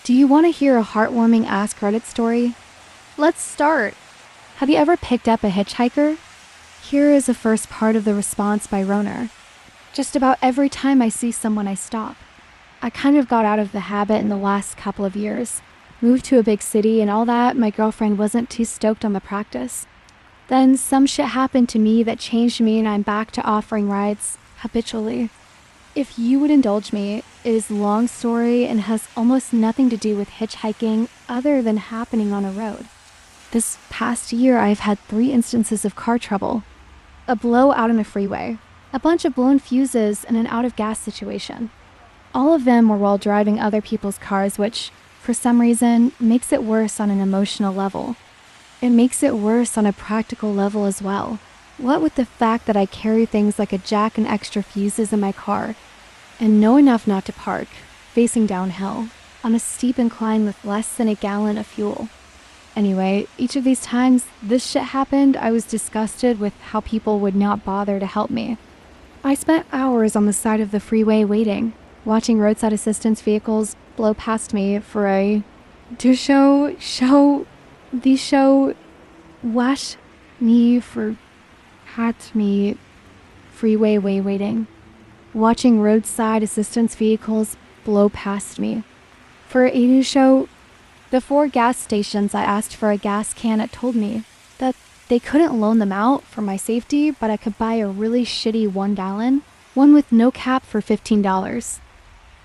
Do you want to hear a heartwarming Ask Reddit story? Let's start. Have you ever picked up a hitchhiker? Here is the first part of the response by Roner. Just about every time I see someone, I stop. I kind of got out of the habit in the last couple of years. Moved to a big city and all that, my girlfriend wasn't too stoked on the practice. Then some shit happened to me that changed me and I'm back to offering rides habitually. If you would indulge me, it is a long story and has almost nothing to do with hitchhiking other than happening on a road. This past year, I've had 3 instances of car trouble. A blowout on a freeway, a bunch of blown fuses, and an out-of-gas situation. All of them were while driving other people's cars, which, for some reason, makes it worse on an emotional level. It makes it worse on a practical level as well. What with the fact that I carry things like a jack and extra fuses in my car, and know enough not to park, facing downhill, on a steep incline with less than a gallon of fuel. Anyway, each of these times this shit happened, I was disgusted with how people would not bother to help me. I spent hours on the side of the freeway waiting, watching roadside assistance vehicles blow past me for a wash me for hat me freeway waiting, watching roadside assistance vehicles blow past me. For a show, the 4 gas stations I asked for a gas can at told me that they couldn't loan them out for my safety, but I could buy a really shitty 1 gallon, one with no cap for $15.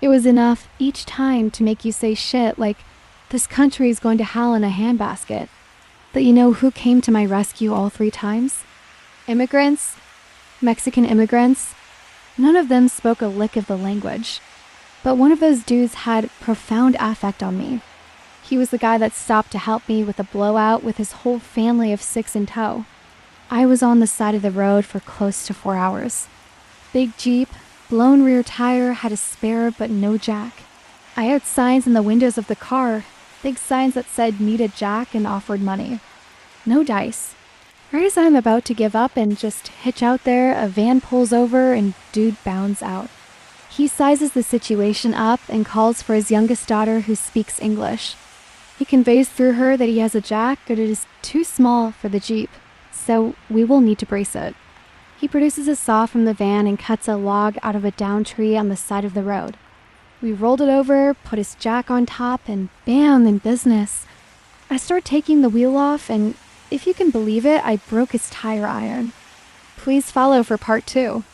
It was enough each time to make you say shit like, this country is going to hell in a handbasket. But you know who came to my rescue all 3 times? Immigrants. Mexican immigrants. None of them spoke a lick of the language. But one of those dudes had profound affect on me. He was the guy that stopped to help me with a blowout with his whole family of 6 in tow. I was on the side of the road for close to 4 hours. Big Jeep, blown rear tire, had a spare but no jack. I had signs in the windows of the car, big signs that said needed jack and offered money. No dice. Right as I'm about to give up and just hitch out there, a van pulls over and dude bounds out. He sizes the situation up and calls for his youngest daughter who speaks English. He conveys through her that he has a jack, but it is too small for the Jeep, so we will need to brace it. He produces a saw from the van and cuts a log out of a downed tree on the side of the road. We rolled it over, put his jack on top, and bam, in business. I start taking the wheel off, and if you can believe it, I broke his tire iron. Please follow for part 2.